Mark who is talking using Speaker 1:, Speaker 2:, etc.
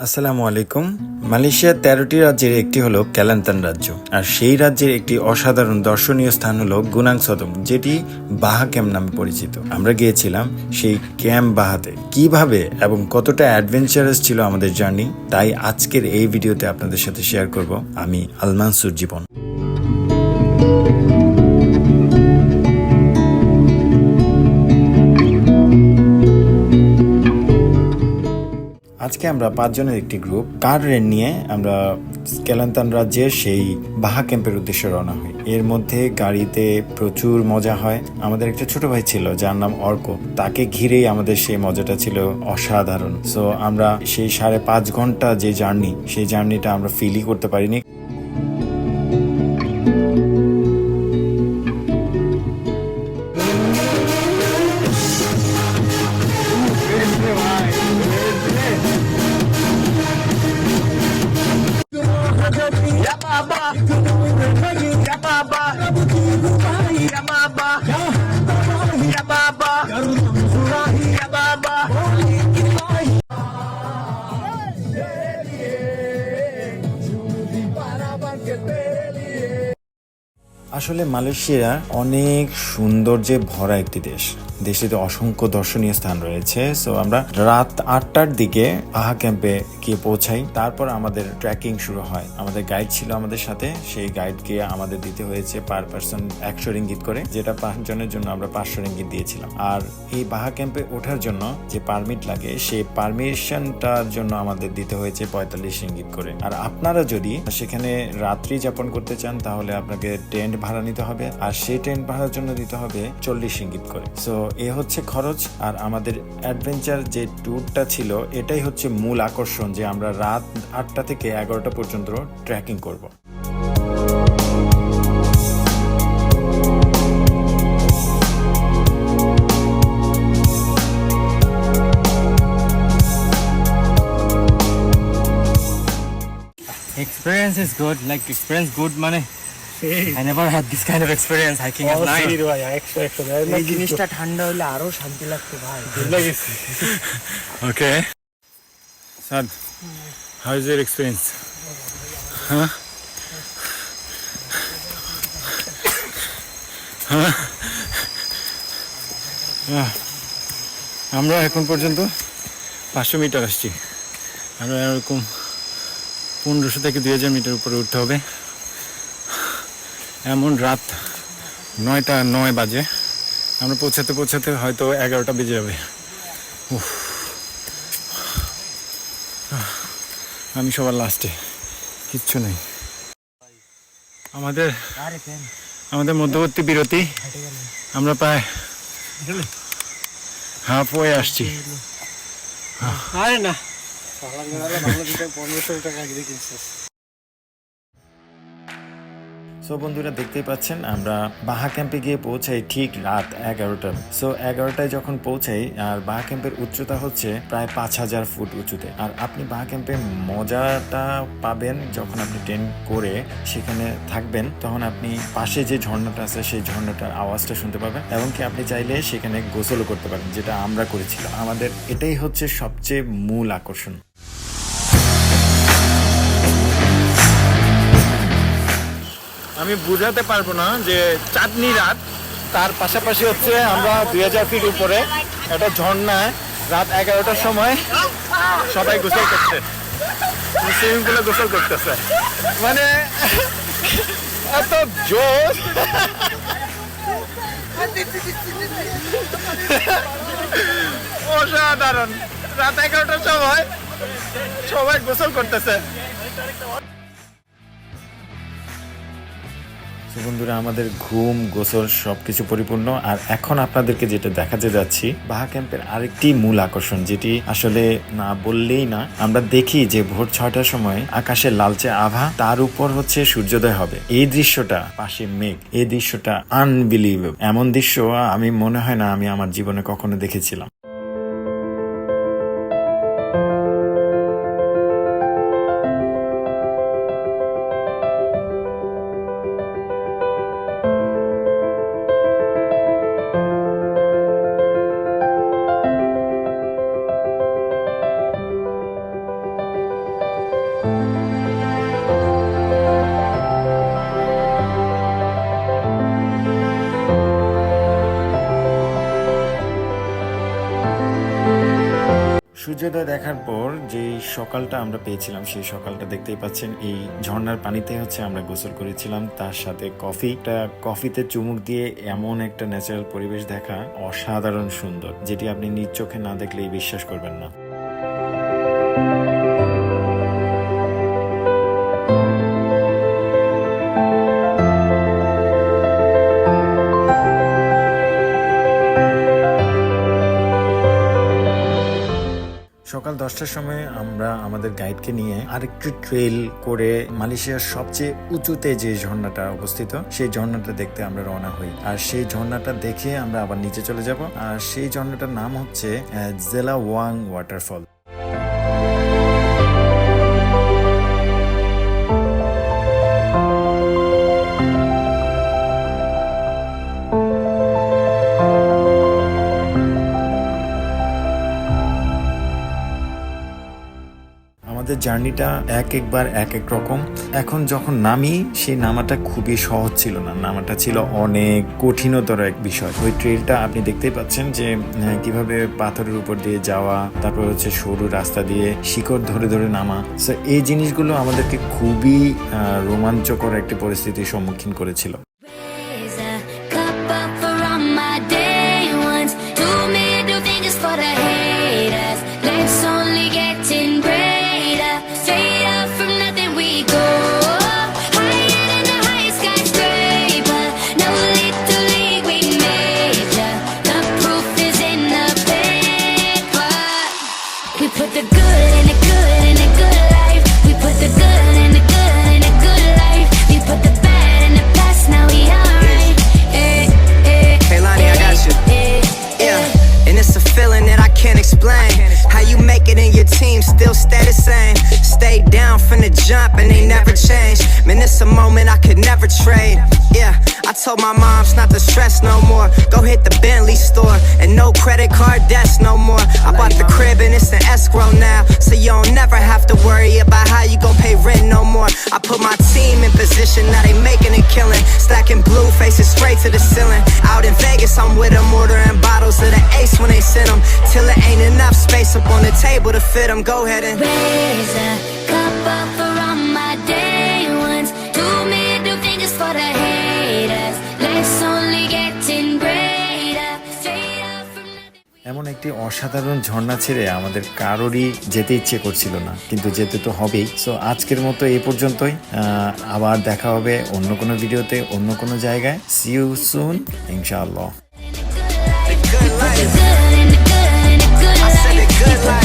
Speaker 1: আসসালামু আলাইকুম। মালয়েশিয়ার 13টি রাজ্যের একটি হলো কেলান্তান রাজ্য, আর সেই রাজ্যের একটি অসাধারণ দর্শনীয় স্থান হলো গুনাং সদং, যেটি বাহা ক্যাম্প নামে পরিচিত। আমরা গিয়েছিলাম সেই ক্যাম্প বাহাতে। কিভাবে এবং কতটা অ্যাডভেঞ্চারাস ছিল আমাদের জার্নি, তাই আজকের এই ভিডিওতে আপনাদের সাথে শেয়ার করব আমি আলমানসুর জীবন। আজকে আমরা 5 জনের একটি গ্রুপ কার রেন্ট নিয়ে আমরা কেলান্তান রাজ্যের সেই বাহা ক্যাম্পের উদ্দেশ্যে রওনা হই। এর মধ্যে গাড়িতে প্রচুর মজা হয়। আমাদের একটা ছোট ভাই ছিল যার নাম অর্ক, তাকে ঘিরেই আমাদের সেই মজাটা ছিল অসাধারণ। সো আমরা সেই 5.5 ঘন্টা যে জার্নি, সেই জার্নিটা আমরা ফিলই করতে পারিনি। আসলে মালয়েশিয়া অনেক সৌন্দর্যে ভরা একটি দেশ। দেশটিতে অসংখ্য দর্শনীয় স্থান রয়েছে। সো আমরা রাত 8টার দিকে বাহা ক্যাম্পে গিয়ে পৌঁছাই। তারপর আমাদের ট্রেকিং শুরু হয়। আমাদের গাইড ছিল আমাদের সাথে, সেই গাইডকে আমাদের দিতে হয়েছে পার পারসন 100 রিঙ্গিত করে, যেটা 5 জনের জন্য আমরা 500 রিঙ্গিত দিয়েছিলাম। আর এই বাহা ক্যাম্পে ওঠার জন্য যে পারমিট লাগে, সেই পারমিশনটার জন্য আমাদের দিতে হয়েছে 45 রিঙ্গিত করে। আর আপনারা যদি সেখানে রাত্রি যাপন করতে চান, তাহলে আপনাকে টেন্ট ভাড়া নিতে হবে, আর সেই টেন্ট ভাড়ার জন্য দিতে হবে 40 রিঙ্গিত করে। সো এ হচ্ছে খরচ। আর আমাদের অ্যাডভেঞ্চার যে ট্যুরটা ছিল, এটাই হচ্ছে মূল আকর্ষণ, যে আমরা রাত 8টা থেকে 11টা পর্যন্ত ট্রেকিং করব।
Speaker 2: Experience is good. Like experience good মানে I never had this kind of experience hiking at night.
Speaker 3: এই জিনিসটা ঠান্ডা হইলে আরো শান্তি লাগতো ভাই।
Speaker 2: Okay. Sad, how is your experience? Huh? Huh? আমরা এখন পর্যন্ত 500 মিটার আসছি। আমরা এরকম 1500 থেকে 2000 মিটার উপরে উঠতে হবে। এমন রাত 9টা বাজে। আমরা পৌঁছাতে হয়তো 11টা বেজে যাবে। আমি সবার লাস্টে, কিচ্ছু নেই। আমাদের মধ্যবর্তী বিরতি, আমরা প্রায় হাফ ওয়ে আসছি।
Speaker 3: আরে না, 1500 টাকা দিয়ে কিনছিস।
Speaker 1: সো বন্ধুরা, দেখতেই পাচ্ছেন আমরা বাহা ক্যাম্পে গিয়ে পৌঁছাই ঠিক রাত 11টা। সো 11টায় যখন পৌঁছাই, আর বাহা ক্যাম্পের উচ্চতা হচ্ছে প্রায় 5000 ফুট উঁচুতে। আর আপনি বাহা ক্যাম্পে মজাটা পাবেন যখন আপনি টেন্ট করে সেখানে থাকবেন। তখন আপনি পাশে যে ঝর্ণাটা আছে, সেই ঝর্ণাটার আওয়াজটা শুনতে পাবেন, এবং কি আপনি চাইলে সেখানে গোসলও করতে পারেন, যেটা আমরা করেছিলাম। আমাদের এটাই হচ্ছে সবচেয়ে মূল আকর্ষণ।
Speaker 2: আমি বুঝাতে পারবো না যে চাঁদনি রাত, তার পাশাপাশি হচ্ছে আমরা 2000 ফিট উপরে একটা ঝর্ণায় রাত 11টার সময় সবাই গোসল করছে, সুইমিং পুলে গোসল করতেছে। মানে এত জোর, অসাধারণ। রাত 11টার সময় সবাই গোসল করতেছে।
Speaker 1: বন্ধুরা, আমাদের ঘুম, গোসল সবকিছু পরিপূর্ণ। আর এখন আপনাদেরকে যেটা দেখাতে যাচ্ছি, বাহা ক্যাম্পের আরেকটি মূল আকর্ষণ, যেটি আসলে না বললেই না। আমরা দেখি যে ভোর 6টার সময় আকাশে লালচে আভা, তার উপর হচ্ছে সূর্যোদয় হবে। এই দৃশ্যটা, পাশে মেঘ, এই দৃশ্যটা আনবিলিভেবল। এমন দৃশ্য আমি মনে হয় না আমি আমার জীবনে কখনো দেখেছিলাম। সূর্যোদয় দেখার পর যে সকালটা আমরা পেয়েছিলাম সেই সকালটা দেখতেই পাচ্ছেন। এই ঝর্ণার পানিতে হচ্ছে আমরা গোসল করেছিলাম, তার সাথে কফিতে চুমুক দিয়ে এমন একটা ন্যাচারাল পরিবেশ দেখা অসাধারণ সুন্দর, যেটি আপনি নিজ চোখে না দেখলেই বিশ্বাস করবেন না। সকাল 10টার সময় আমরা আমাদের গাইডকে নিয়ে আরেকটু ট্রেল করে মালয়েশিয়ার সবচেয়ে উঁচুতে যে ঝর্ণাটা অবস্থিত সেই ঝর্ণাটা দেখতে আমরা রওনা হই। আর সেই ঝর্ণাটা দেখে আমরা আবার নিচে চলে যাব। আর সেই ঝর্ণাটার নাম হচ্ছে জেলা ওয়াং ওয়াটারফল। আমাদের জার্নিটা একবার এক এক রকম। এখন যখন নামি সেই নামাটা খুবই সহজ ছিল না, নামাটা ছিল অনেক কঠিনতর এক বিষয়। ওই ট্রেলটা আপনি দেখতেই পাচ্ছেন যে কিভাবে পাথরের উপর দিয়ে যাওয়া, তারপর হচ্ছে সরু রাস্তা দিয়ে শিকড় ধরে ধরে নামা। সো এই জিনিসগুলো আমাদেরকে খুবই রোমাঞ্চকর একটি পরিস্থিতির সম্মুখীন করেছিল।
Speaker 4: Still stay the same. Stay down from the jump and they never change. Man, it's a moment I could never trade. Yeah, I told my moms not to stress no more. Go hit the Bentley store and no credit card debts no more. I bought the crib and it's an escrow now, so you don't never have to worry about how you gon' pay rent no more. I put my team in position, now they making a killing. Stacking blue faces straight to the ceiling. Out in Vegas, I'm with them, ordering bottles of the Ace when they send them. Till it ain't enough space up on the table to fit them. Go ahead and
Speaker 5: raise a cup up for all my day ones. 2 middle fingers for the haters. Life's only getting greater. Straight up from nothing.
Speaker 1: এমন একটি অসাধারণ ঝর্ণা ছেড়ে আমাদের কারোরই যেতে ইচ্ছে করছিল না, কিন্তু যেতে তো হবেই। সো আজকের মতো এই পর্যন্তই। আবার দেখা হবে অন্য কোনো ভিডিওতে, অন্য কোনো জায়গায়। সি ইউ সুন ইনশাআল্লাহ।
Speaker 4: the good life. I said the good life.